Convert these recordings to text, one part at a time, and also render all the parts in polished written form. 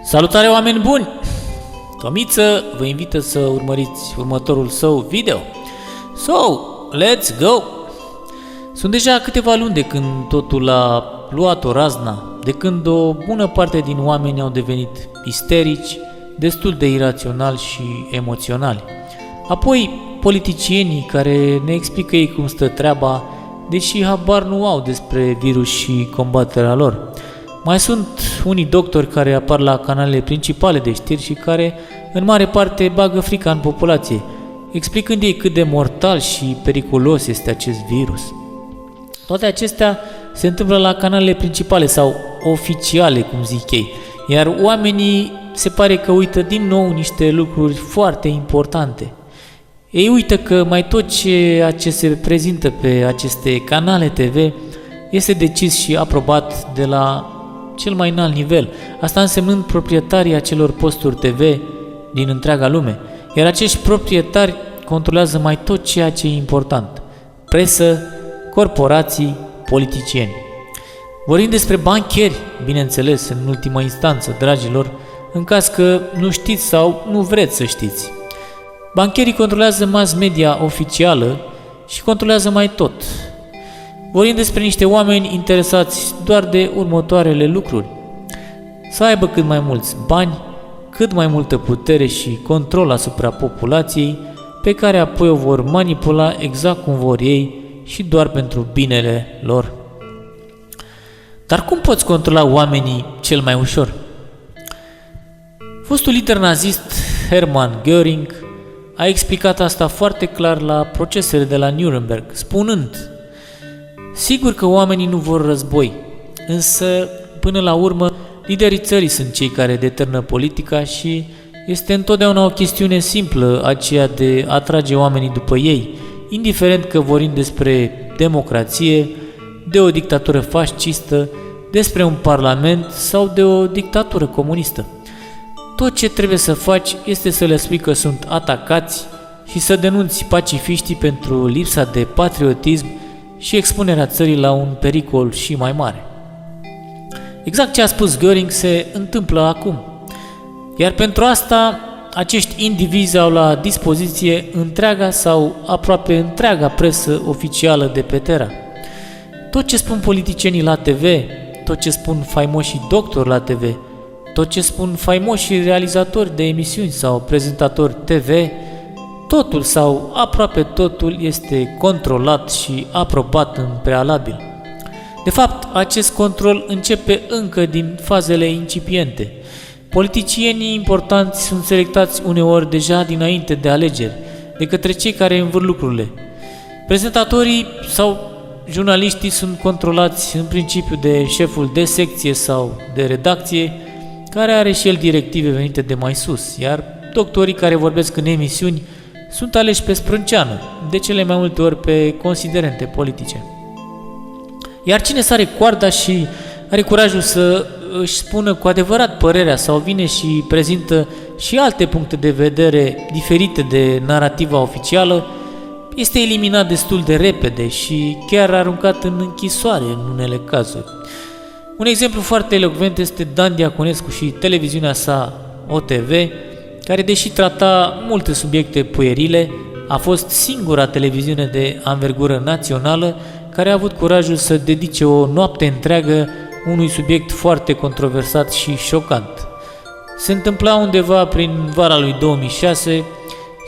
Salutare oameni buni! Tomiță vă invită să urmăriți următorul său video. So, let's go! Sunt deja câteva luni de când totul a luat o razna, de când o bună parte din oameni au devenit isterici, destul de iraționali și emoționali. Apoi, politicienii care ne explică ei cum stă treaba, deși habar nu au despre virus și combaterea lor. Mai sunt unii doctori care apar la canalele principale de știri și care, în mare parte, bagă frica în populație, explicând ei cât de mortal și periculos este acest virus. Toate acestea se întâmplă la canalele principale sau oficiale, cum zic ei, iar oamenii se pare că uită din nou niște lucruri foarte importante. Ei uită că mai tot ceea ce se prezintă pe aceste canale TV este decis și aprobat de la cel mai înalt nivel, asta însemnând proprietarii acelor posturi TV din întreaga lume, iar acești proprietari controlează mai tot ceea ce e important: presă, corporații, politicieni. Vorbim despre bancheri, bineînțeles, în ultima instanță, dragilor, în caz că nu știți sau nu vreți să știți. Bancherii controlează mass media oficială și controlează mai tot. Vorbim despre niște oameni interesați doar de următoarele lucruri: să aibă cât mai mulți bani, cât mai multă putere și control asupra populației, pe care apoi o vor manipula exact cum vor ei și doar pentru binele lor. Dar cum poți controla oamenii cel mai ușor? Fostul lider nazist Hermann Göring a explicat asta foarte clar la procesele de la Nuremberg, spunând: sigur că oamenii nu vor război, însă, până la urmă, liderii țării sunt cei care determină politica și este întotdeauna o chestiune simplă aceea de a atrage oamenii după ei, indiferent că vorbim despre democrație, de o dictatură fascistă, despre un parlament sau de o dictatură comunistă. Tot ce trebuie să faci este să le spui că sunt atacați și să denunți pacifiștii pentru lipsa de patriotism și expunerea țării la un pericol și mai mare. Exact ce a spus Göring se întâmplă acum. Iar pentru asta, acești indivizi au la dispoziție întreaga sau aproape întreaga presă oficială de pe Terra. Tot ce spun politicienii la TV, tot ce spun faimoșii doctori la TV, tot ce spun faimoșii realizatori de emisiuni sau prezentatori TV, totul sau aproape totul este controlat și aprobat în prealabil. De fapt, acest control începe încă din fazele incipiente. Politicienii importanți sunt selectați uneori deja dinainte de alegeri, de către cei care învârt lucrurile. Prezentatorii sau jurnaliștii sunt controlați în principiu de șeful de secție sau de redacție, care are și el directive venite de mai sus, iar doctorii care vorbesc în emisiuni sunt aleși pe sprânceană, de cele mai multe ori pe considerente politice. Iar cine sare coarda și are curajul să își spună cu adevărat părerea sau vine și prezintă și alte puncte de vedere diferite de narativa oficială, este eliminat destul de repede și chiar aruncat în închisoare în unele cazuri. Un exemplu foarte elocvent este Dan Diaconescu și televiziunea sa OTV, care, deși trata multe subiecte puerile, a fost singura televiziune de anvergură națională care a avut curajul să dedice o noapte întreagă unui subiect foarte controversat și șocant. Se întâmpla undeva prin vara lui 2006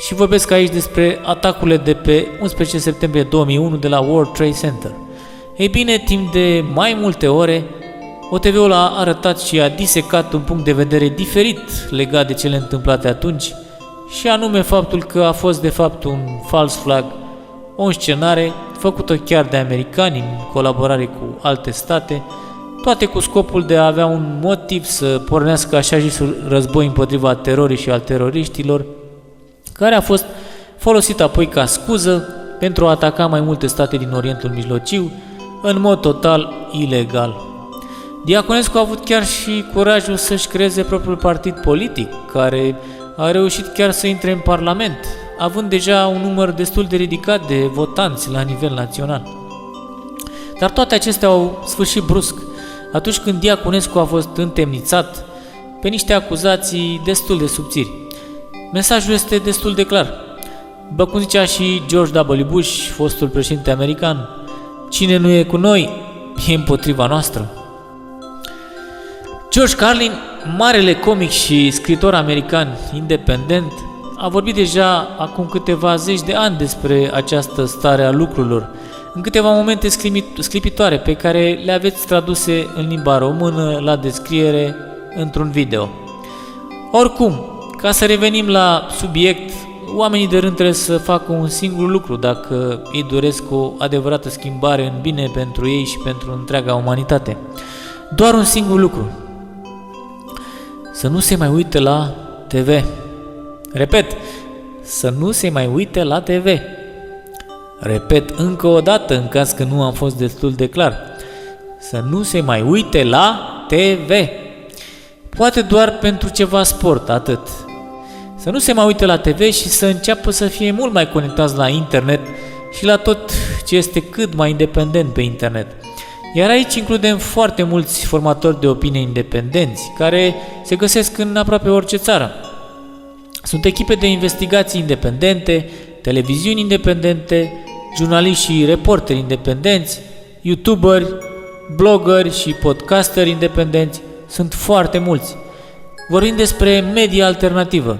și vorbesc aici despre atacurile de pe 11 septembrie 2001 de la World Trade Center. Ei bine, timp de mai multe ore, OTV-ul a arătat și a disecat un punct de vedere diferit legat de cele întâmplate atunci, și anume faptul că a fost de fapt un false flag, o înscenare făcută chiar de americani în colaborare cu alte state, toate cu scopul de a avea un motiv să pornească așa zisul război împotriva terorii și al teroriștilor, care a fost folosit apoi ca scuză pentru a ataca mai multe state din Orientul Mijlociu în mod total ilegal. Diaconescu a avut chiar și curajul să-și creeze propriul partid politic, care a reușit chiar să intre în Parlament, având deja un număr destul de ridicat de votanți la nivel național. Dar toate acestea au sfârșit brusc, atunci când Diaconescu a fost întemnițat pe niște acuzații destul de subțiri. Mesajul este destul de clar. După cum zicea și George W. Bush, fostul președinte american, cine nu e cu noi, e împotriva noastră. George Carlin, marele comic și scriitor american independent, a vorbit deja acum câteva zeci de ani despre această stare a lucrurilor, în câteva momente sclipitoare pe care le aveți traduse în limba română la descriere într-un video. Oricum, ca să revenim la subiect, oamenii de rând trebuie să facă un singur lucru dacă ei doresc o adevărată schimbare în bine pentru ei și pentru întreaga umanitate. Doar un singur lucru. Să nu se mai uite la TV. Repet, să nu se mai uite la TV. Repet încă o dată, în caz că nu am fost destul de clar. Să nu se mai uite la TV. Poate doar pentru ceva sport, atât. Să nu se mai uite la TV și să înceapă să fie mult mai conectați la internet și la tot ce este cât mai independent pe internet. Iar aici includem foarte mulți formatori de opinie independenți, care se găsesc în aproape orice țară. Sunt echipe de investigații independente, televiziuni independente, jurnaliști și reporteri independenți, youtuberi, bloggeri și podcasteri independenți. Sunt foarte mulți. Vorbim despre media alternativă.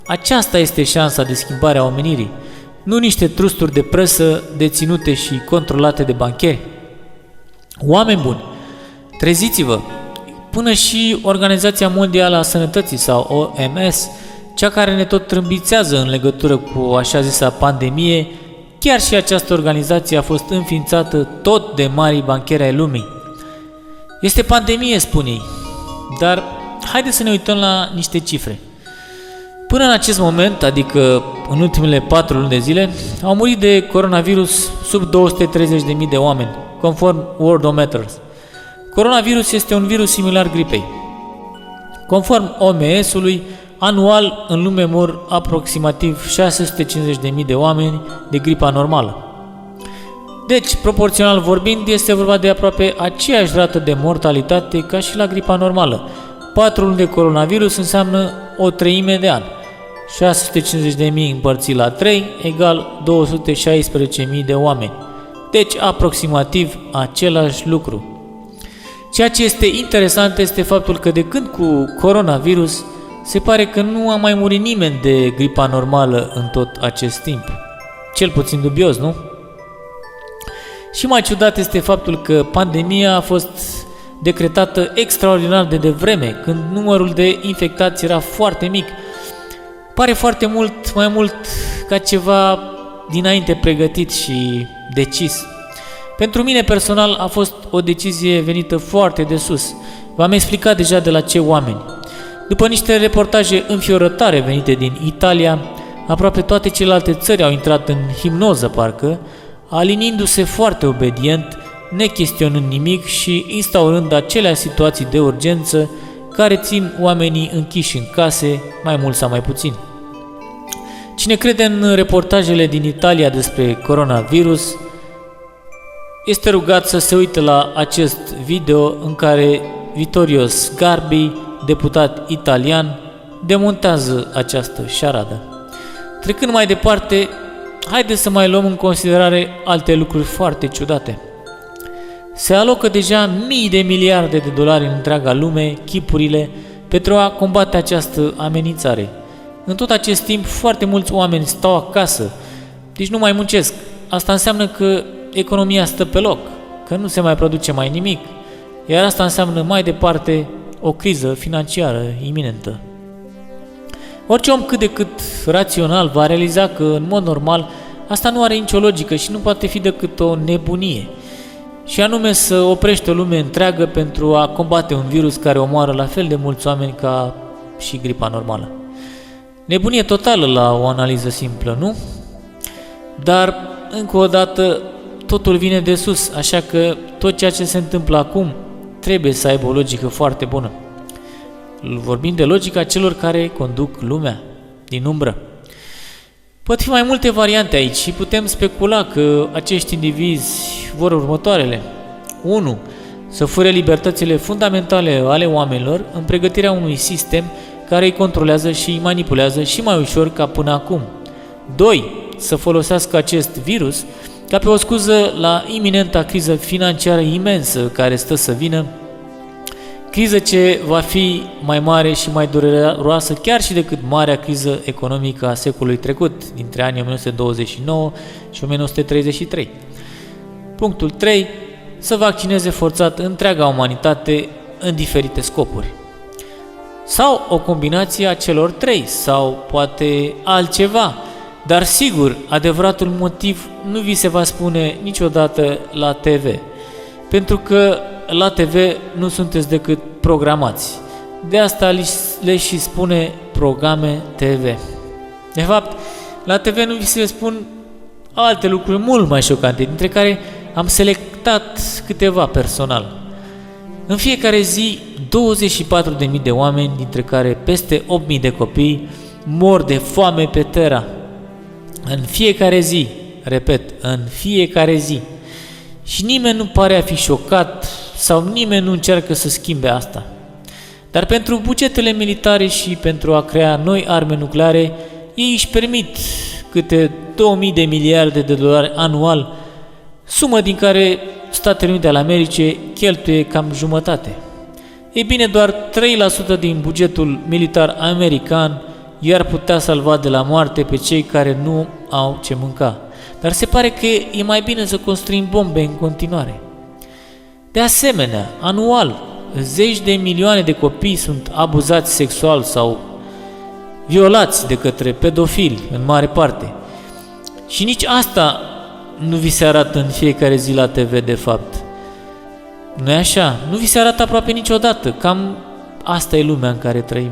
Aceasta este șansa de schimbare a omenirii, nu niște trusturi de presă deținute și controlate de bancheri. Oameni buni, treziți-vă! Până și Organizația Mondială a Sănătății sau OMS, cea care ne tot trâmbițează în legătură cu așa zisa pandemie, chiar și această organizație a fost înființată tot de marii bancheri ai lumii. Este pandemie, spun ei, dar haideți să ne uităm la niște cifre. Până în acest moment, adică în ultimele 4 luni de zile, au murit de coronavirus sub 230.000 de oameni, conform Worldometers. Coronavirus este un virus similar gripei. Conform OMS-ului, anual în lume mor aproximativ 650.000 de oameni de gripa normală. Deci, proporțional vorbind, este vorba de aproape aceeași rată de mortalitate ca și la gripa normală. 4 luni de coronavirus înseamnă o treime de an. 650.000 împărțit la 3 egal 216.000 de oameni. Deci, aproximativ același lucru. Ceea ce este interesant este faptul că de când cu coronavirus se pare că nu a mai murit nimeni de gripa normală în tot acest timp. Cel puțin dubios, nu? Și mai ciudat este faptul că pandemia a fost decretată extraordinar de devreme, când numărul de infectați era foarte mic. Pare foarte mult, mai mult ca ceva dinainte pregătit și decis. Pentru mine personal a fost o decizie venită foarte de sus. V-am explicat deja de la ce oameni. După niște reportaje înfiorătoare venite din Italia, aproape toate celelalte țări au intrat în hipnoză parcă, aliniindu-se foarte obedient, nechestionând nimic și instaurând acelea situații de urgență care țin oamenii închiși în case, mai mult sau mai puțin. Cine crede în reportajele din Italia despre coronavirus, este rugat să se uite la acest video în care Vittorio Sgarbi, deputat italian, demontează această șaradă. Trecând mai departe, haideți să mai luăm în considerare alte lucruri foarte ciudate. Se alocă deja mii de miliarde de dolari în întreaga lume, chipurile, pentru a combate această amenințare. În tot acest timp, foarte mulți oameni stau acasă, deci nu mai muncesc. Asta înseamnă că economia stă pe loc, că nu se mai produce mai nimic, iar asta înseamnă mai departe o criză financiară iminentă. Orice om cât de cât rațional va realiza că, în mod normal, asta nu are nicio logică și nu poate fi decât o nebunie, și anume să oprești o lume întreagă pentru a combate un virus care omoară la fel de mulți oameni ca și gripa normală. Nebunie totală la o analiză simplă, nu? Dar, încă o dată, totul vine de sus, așa că tot ceea ce se întâmplă acum trebuie să aibă o logică foarte bună. Vorbim de logica celor care conduc lumea din umbră. Pot fi mai multe variante aici și putem specula că acești indivizi vor următoarele. 1. să fure libertățile fundamentale ale oamenilor în pregătirea unui sistem care îi controlează și îi manipulează și mai ușor ca până acum. 2. Să folosească acest virus ca pe o scuză la iminenta criză financiară imensă care stă să vină, criză ce va fi mai mare și mai dureroasă chiar și decât marea criză economică a secolului trecut, dintre anii 1929 și 1933. Punctul 3. Să vaccineze forțat întreaga umanitate în diferite scopuri. Sau o combinație a celor trei, sau poate altceva, dar sigur, adevăratul motiv nu vi se va spune niciodată la TV, pentru că la TV nu sunteți decât programați. De asta le și spune programe TV. De fapt, la TV nu vi se spun alte lucruri mult mai șocante, dintre care am selectat câteva personal. În fiecare zi, 24.000 de oameni, dintre care peste 8.000 de copii, mor de foame pe Terra. În fiecare zi, repet, în fiecare zi. Și nimeni nu pare a fi șocat sau nimeni nu încearcă să schimbe asta. Dar pentru bugetele militare și pentru a crea noi arme nucleare, ei își permit câte 2000 de miliarde de dolari anual, sumă din care Statele Unite ale Americii cheltuie cam jumătate. Ei bine, doar 3% din bugetul militar american i-ar putea salva de la moarte pe cei care nu au ce mânca. Dar se pare că e mai bine să construim bombe în continuare. De asemenea, anual, zeci de milioane de copii sunt abuzați sexual sau violați de către pedofili, în mare parte. Și nici asta nu vi se arată în fiecare zi la TV, de fapt. Nu-i așa? Nu vi se arată aproape niciodată. Cam asta e lumea în care trăim.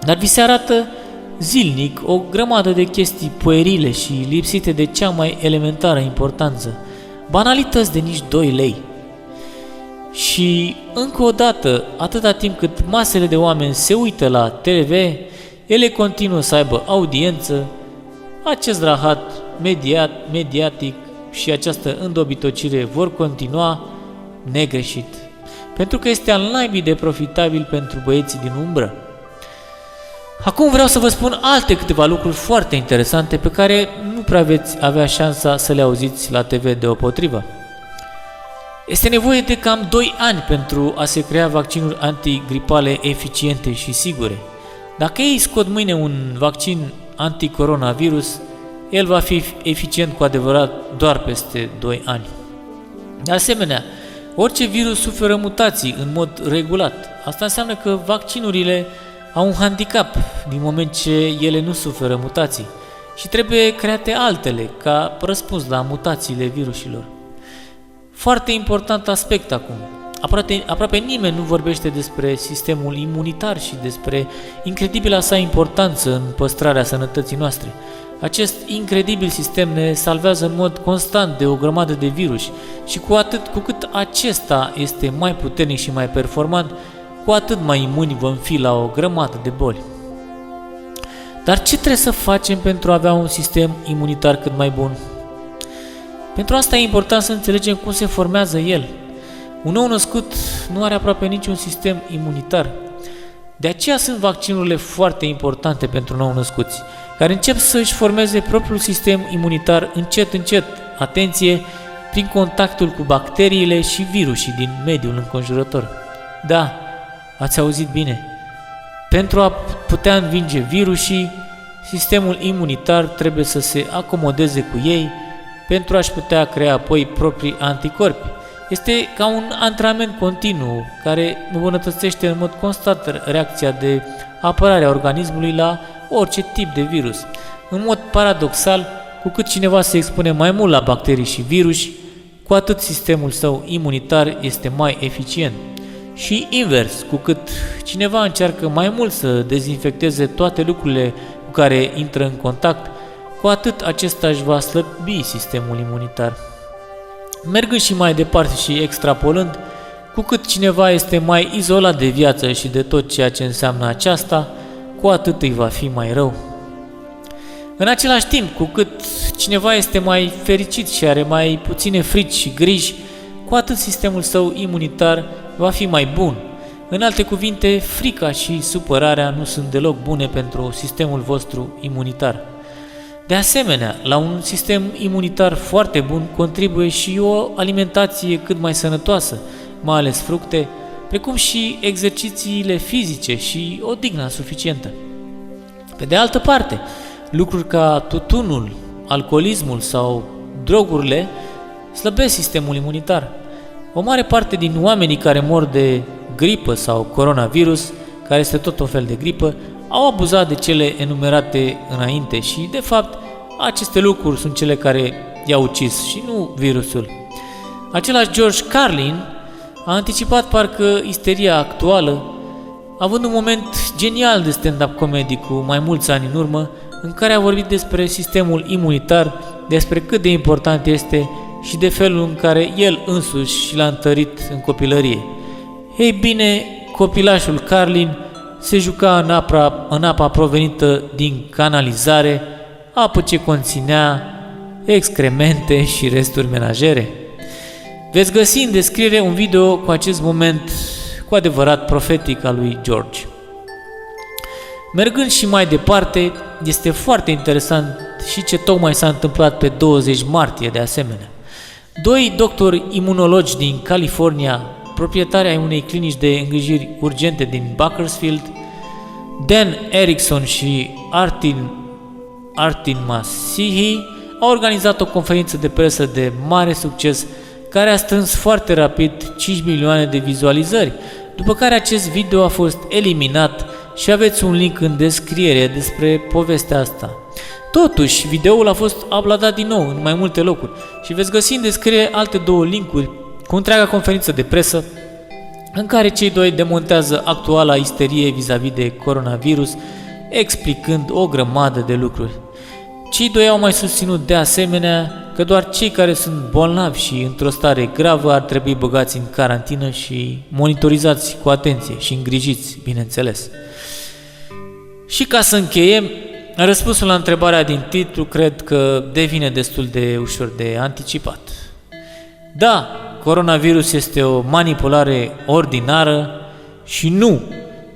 Dar vi se arată zilnic o grămadă de chestii puerile și lipsite de cea mai elementară importanță. Banalități de nici 2 lei. Și încă o dată, atâta timp cât masele de oameni se uită la TV, ele continuă să aibă audiență, acest rahat mediatic și această îndobitocire vor continua negreșit. Pentru că este al naibii de profitabil pentru băieții din umbră. Acum vreau să vă spun alte câteva lucruri foarte interesante pe care nu prea veți avea șansa să le auziți la TV deopotrivă. Este nevoie de cam 2 ani pentru a se crea vaccinuri antigripale eficiente și sigure. Dacă ei scot mâine un vaccin anticoronavirus, el va fi eficient cu adevărat doar peste 2 ani. De asemenea, orice virus suferă mutații în mod regulat. Asta înseamnă că vaccinurile au un handicap din moment ce ele nu suferă mutații și trebuie create altele ca răspuns la mutațiile virusilor. Foarte important aspect acum. Aproape nimeni nu vorbește despre sistemul imunitar și despre incredibila sa importanță în păstrarea sănătății noastre. Acest incredibil sistem ne salvează în mod constant de o grămadă de virus și cu cât acesta este mai puternic și mai performant, cu atât mai imuni vom fi la o grămadă de boli. Dar ce trebuie să facem pentru a avea un sistem imunitar cât mai bun? Pentru asta e important să înțelegem cum se formează el. Un nou născut nu are aproape niciun sistem imunitar. De aceea sunt vaccinurile foarte importante pentru nou născuți, care încep să își formeze propriul sistem imunitar încet, încet, atenție, prin contactul cu bacteriile și virusii din mediul înconjurător. Da, ați auzit bine. Pentru a putea învinge virusii, sistemul imunitar trebuie să se acomodeze cu ei pentru a-și putea crea apoi proprii anticorpi. Este ca un antrenament continuu care îmbunătățește în mod constant reacția de apărare a organismului la orice tip de virus. În mod paradoxal, cu cât cineva se expune mai mult la bacterii și virusi, cu atât sistemul său imunitar este mai eficient. Și invers, cu cât cineva încearcă mai mult să dezinfecteze toate lucrurile cu care intră în contact, cu atât acesta își va slăbi sistemul imunitar. Mergând și mai departe și extrapolând, cu cât cineva este mai izolat de viață și de tot ceea ce înseamnă aceasta, cu atât îi va fi mai rău. În același timp, cu cât cineva este mai fericit și are mai puține frici și griji, cu atât sistemul său imunitar va fi mai bun. În alte cuvinte, frica și supărarea nu sunt deloc bune pentru sistemul vostru imunitar. De asemenea, la un sistem imunitar foarte bun contribuie și o alimentație cât mai sănătoasă, mai ales fructe, precum și exercițiile fizice și o odihnă suficientă. Pe de altă parte, lucruri ca tutunul, alcoolismul sau drogurile slăbesc sistemul imunitar. O mare parte din oamenii care mor de gripă sau coronavirus, care este tot un fel de gripă, au abuzat de cele enumerate înainte și, de fapt, aceste lucruri sunt cele care i-au ucis și nu virusul. Același George Carlin a anticipat parcă isteria actuală, având un moment genial de stand-up comedy cu mai mulți ani în urmă, în care a vorbit despre sistemul imunitar, despre cât de important este și de felul în care el însuși l-a întărit în copilărie. Ei bine, copilașul Carlin se juca în apa provenită din canalizare, apă ce conținea excremente și resturi menajere. Veți găsi în descriere un video cu acest moment cu adevărat profetic al lui George. Mergând și mai departe, este foarte interesant și ce tocmai s-a întâmplat pe 20 martie de asemenea. Doi doctori imunologi din California, proprietari ai unei clinici de îngrijiri urgente din Bakersfield, Dan Erickson și Artin Masihi, au organizat o conferință de presă de mare succes care a strâns foarte rapid 5 milioane de vizualizări, după care acest video a fost eliminat și aveți un link în descriere despre povestea asta. Totuși, videoul a fost uploadat din nou în mai multe locuri și veți găsi în descriere alte două linkuri cu întreaga conferință de presă în care cei doi demontează actuala isterie vis-a-vis de coronavirus, explicând o grămadă de lucruri. Cei doi au mai susținut de asemenea că doar cei care sunt bolnavi și într-o stare gravă ar trebui băgați în carantină și monitorizați cu atenție și îngrijiți, bineînțeles. Și ca să încheiem, răspunsul la întrebarea din titlu cred că devine destul de ușor de anticipat. Da, coronavirus este o manipulare ordinară și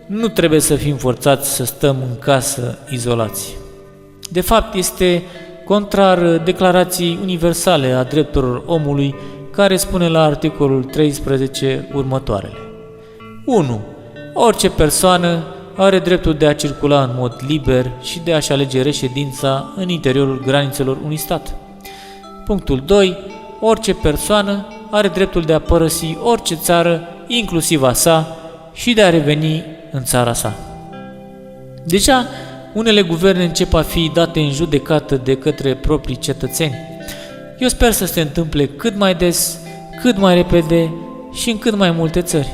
nu trebuie să fim forțați să stăm în casă izolați. De fapt, este contrar Declarației Universale a Drepturilor Omului, care spune la articolul 13 următoarele. 1. Orice persoană are dreptul de a circula în mod liber și de a-și alege reședința în interiorul granițelor unui stat. Punctul 2. Orice persoană are dreptul de a părăsi orice țară, inclusiv a sa, și de a reveni în țara sa. Deja, unele guverne încep a fi date în judecată de către proprii cetățeni. Eu sper să se întâmple cât mai des, cât mai repede și în cât mai multe țări.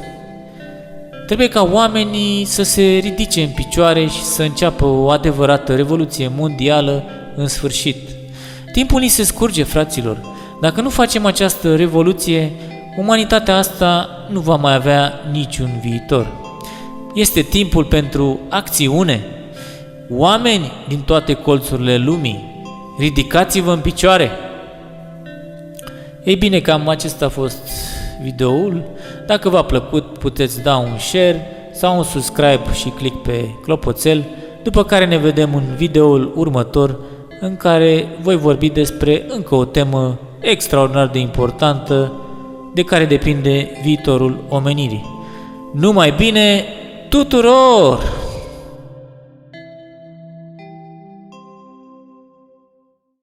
Trebuie ca oamenii să se ridice în picioare și să înceapă o adevărată revoluție mondială în sfârșit. Timpul ni se scurge, fraților. Dacă nu facem această revoluție, umanitatea asta nu va mai avea niciun viitor. Este timpul pentru acțiune. Oameni din toate colțurile lumii, ridicați-vă în picioare! Ei bine, cam acesta a fost videoul. Dacă v-a plăcut, puteți da un share sau un subscribe și click pe clopoțel, după care ne vedem în videoul următor, în care voi vorbi despre încă o temă extraordinar de importantă, de care depinde viitorul omenirii. Numai bine tuturor!